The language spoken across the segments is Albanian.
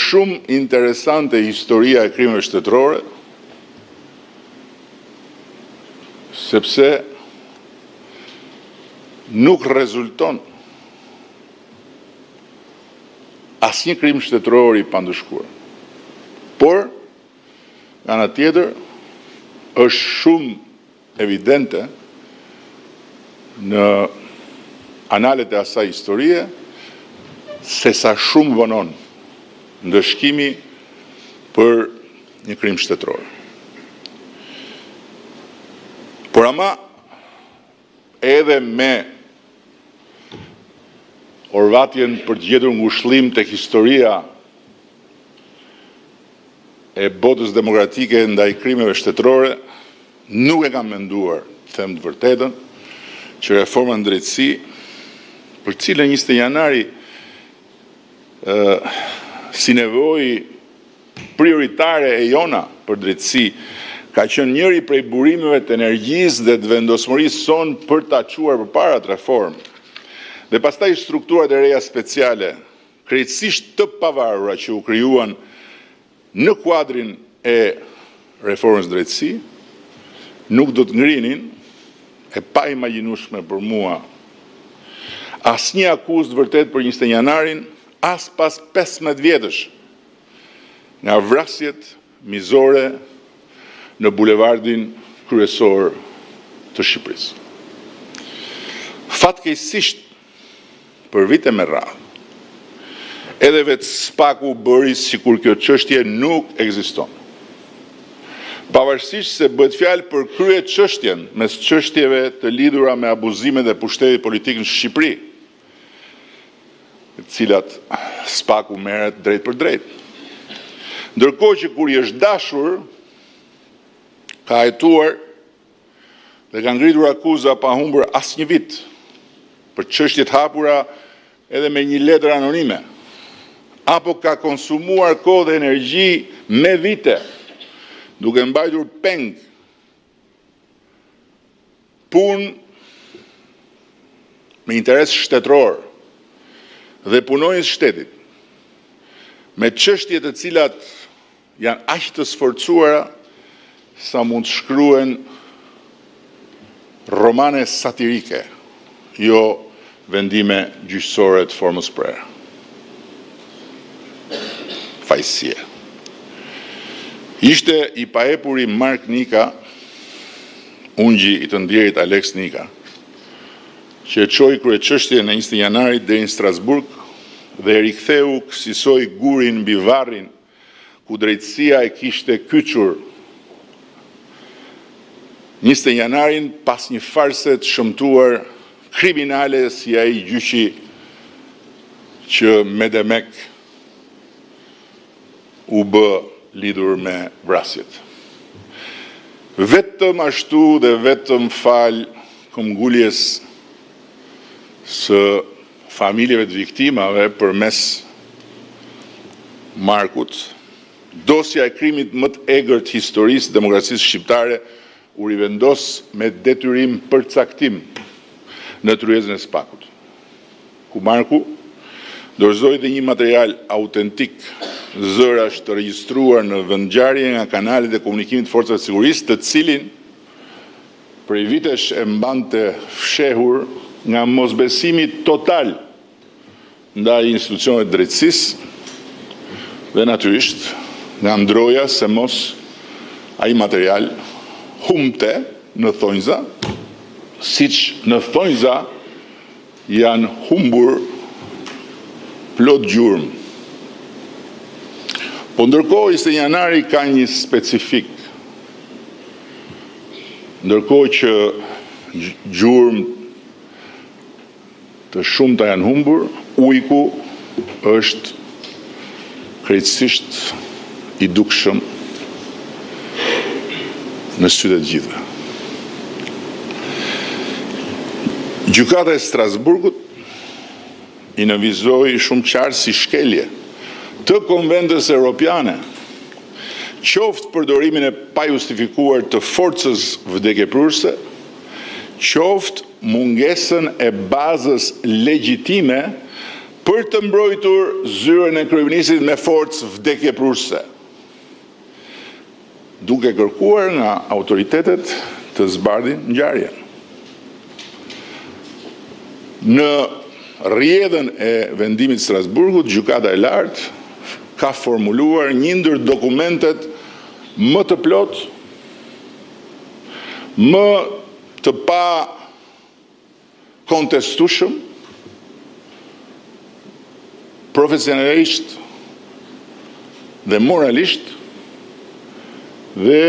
shumë interesante historia e krimeve shtetërore, sepse nuk rezulton asnjë krim shtetëror i pandëshkuar. Por, nga ana tjetër, është shumë evidente në analet e asaj historie se sa shumë vonon ndëshkimi për një krim shtetëror. Por ama, edhe me orvatjen për të gjetur ngushëllim tek historia e botës demokratike ndaj krimeve shtetërore, nuk e kam menduar, them të vërtetën, që reforma në drejtësi, për cilën 20 janari si nevojë prioritare e jona për drejtësi, ka qenë njëri prej burimeve të energjisë dhe të vendosmërisë sonë për ta çuar përpara të reformë. Dhe pastaj strukturat e reja speciale, krejtësisht të pavarura që u krijuan në kuadrin e reformës drejtësi, nuk do të ngrinin, e pa imagjinueshme për mua, asnjë akuzë të vërtet për 20 janarin, as pas 15 vjetësh nga vrasjet mizore në bulevardin kryesor të Shqipërisë. Fatkeqësisht, për vite me radhë, edhe vetë SPAK-u bëri sikur kjo çështje nuk ekziston. Pavarësisht se bëhet fjalë për krye çështjen mes çështjeve të lidhura me abuzimet dhe pushtetit politik në Shqipëri, të cilat SPAK-u merret drejt për drejt. Ndërkohë që kur i është dashur, ka hetuar dhe ka ngritur akuza pa humbur asnjë vit për çështje të hapura edhe me një letër anonime, apo ka konsumuar kohë dhe energji me vite, duke mbajtur peng punë me interes shtetëror dhe punonjës shtetit, me çështje të cilat janë aq të sforcuara sa mund të shkruen romane satirike, jo vendime gjyqësore të formës prerë. Fajësie. Ishte i paepuri Mark Nika, ungji i të ndjerit Alex Nika, që e çoi kryeçështjen e 20 janarit deri në Strasburg dhe e riktheu kësaj gurin mbi varrin ku drejtësia e kishte kyçur 20 janarin pas një farse të shëmtuar kriminale si ai gjyqi që me demek u bë lidhur me vrasjet. Vetëm ashtu dhe vetëm fal këmbguljes së familjeve të viktimave përmes Markut, dosja e krimit më të egër të historisë demokracisë shqiptare u rivendos me detyrim përcaktim në tryezën e SPAK-ut, ku Marku dorëzoi dhe një material autentik zërash të regjistruar në vendngjarje nga kanalet e komunikimit të forcave të sigurisë, të cilin prej vitesh e mbante fshehur nga mosbesimi total ndaj institucioneve të drejtësisë dhe natyrisht nga ndroja se mos ai material humbte në thonjza, siç në thonjza janë humbur plot gjurmë. Po ndërkohë 20 janari ka një specifik. Ndërkohë që gjurmë të shumta janë humbur, ujku është krejtësisht i dukshëm në sytë të gjithëve. Gjykata e Strasburgut i nënvizoi shumë qartë si shkelje të konventës europiane, qoftë përdorimin e pajustifikuar të forcës vdekjeprurse, qoftë mungesën e bazës legjitime për të mbrojtur zyrën e kryeministit me forcë vdekjeprurse, duke kërkuar nga autoritetet të zbardhin ngjarjen. Në rrjedhën e vendimit Strasburgut, Gjykata e Lartë ka formuluar një ndër dokumentet më të plot, më të pa kontestueshëm, profesionalisht dhe moralisht, dhe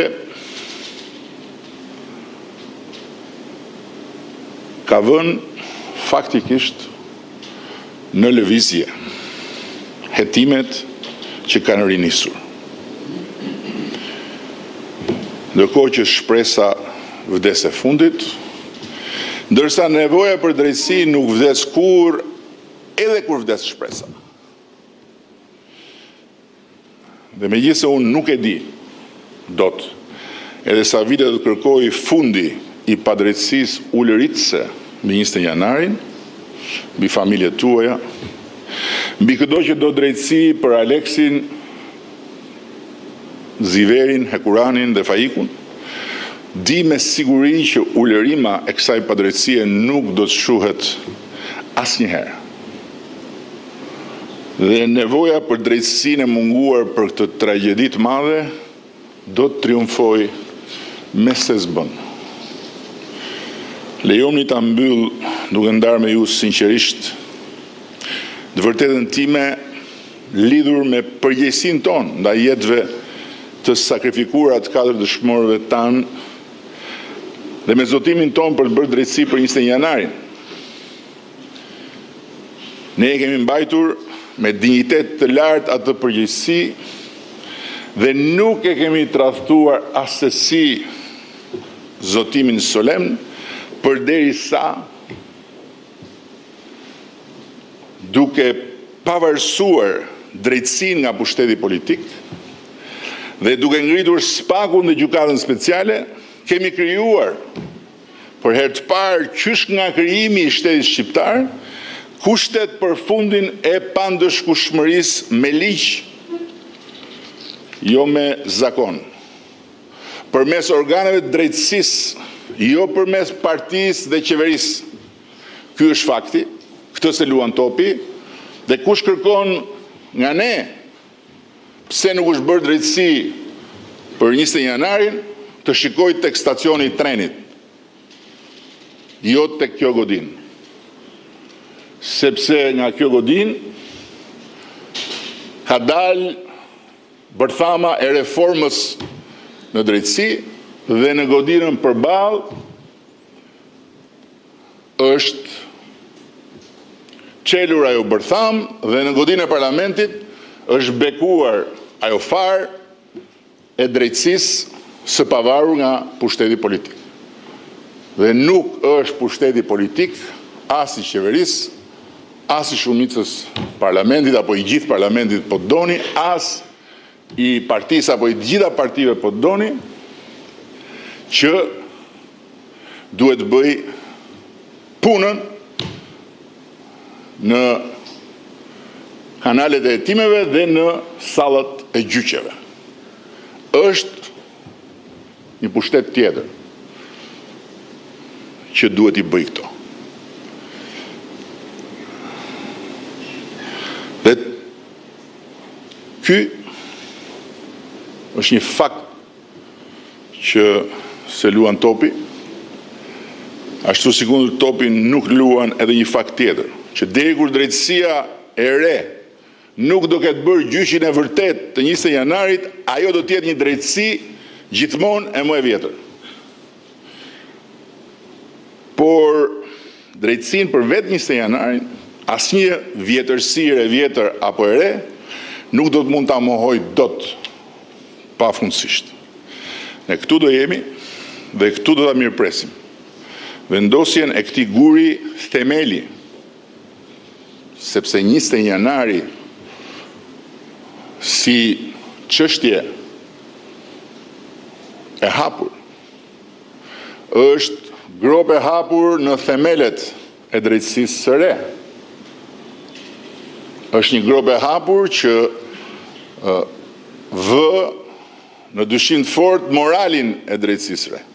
ka vënë faktikisht në lëvizje hetimet që kanë rinisur. Ndërkohë që shpresa vdes e fundit, ndërsa nevoja për drejtësi nuk vdes kur, edhe kur vdes shpresa. Dhe megjithëse unë nuk e di dot, edhe sa vite të kërkoj fundi i padrejtësisë ulëritëse mbi 20 janarin, mbi familjet tuaja, mbi çdo që do drejtësi për Aleksin, Ziverin, Hekuranin dhe Faikun, di me siguri që ulërima e kësaj padrejtësie nuk do të shuhet asnjëherë. Dhe nevoja për drejtësinë e munguar për këtë tragjedi të madhe do të triumfoj me se zbën. Lejoni ta mbyll duke ndarë me ju sinqerisht të vërtetën time lidhur me përgjegjësinë tonë ndaj jetëve të sakrifikuara të 4 dëshmorëve tanë dhe me zotimin tonë për të bërë drejtësi për 20 janarin. Ne e kemi mbajtur me dinjitet të lartë atë përgjegjësi dhe nuk e kemi tradhtuar asesi zotimin solemn përderisa duke pavarësuar drejtësinë nga pushteti politik dhe duke ngritur spakun dhe gjykatën speciale, kemi krijuar për herë të parë qysh nga krijimi i shtetit shqiptar kushtet për fundin e pandëshkueshmërisë me ligj, jo me zakon. Përmes organeve të drejtësisë, jo përmes partisë dhe qeverisë. Ky është fakti, këtë se luan topi, dhe kush kërkon nga ne pse nuk është bërë drejtësi për 20 janarin, të shikoj tek stacioni i trenit, jo tek kjo godin. Sepse nga kjo godin ka dalë bërthama e reformës në drejtësi dhe në godinën përballë është çelur ajo bërtham dhe në godinën e parlamentit është bekuar ajo farë e drejtësisë së pavarur nga pushteti politik. Dhe nuk është pushteti politik as i qeverisë, as i shumicës parlamentit apo i gjithë parlamentit po doni, as i partisë apo i gjitha partive po doni, që duhet të bëj punën në kanalet e hetimeve dhe në sallat e gjyqeve. Është një pushtet tjetër që duhet i bëj këto. Dhe ky është një fakt që se luan topi, ashtu sikur topi nuk luan edhe një fakt tjetër, që deri kur drejtësia e re nuk do ketë bërë gjyqin e vërtet të 20 janarit, ajo do të jetë një drejtësi gjithmonë e më e vjetër. Por drejtësinë për vetë 20 janarin, asnjë vjetërsirë e vjetër apo e re, nuk do të mund ta mohoj dot pafundësisht. Ne këtu do jemi dhe këtu do ta mirëpresim vendosjen e këtij guri themeli, sepse 20 janari si çështje e hapur është grop e hapur në themelet e drejtësisë së re. është një grob e hapur që vë në dyshim fort moralin e drejtësisë.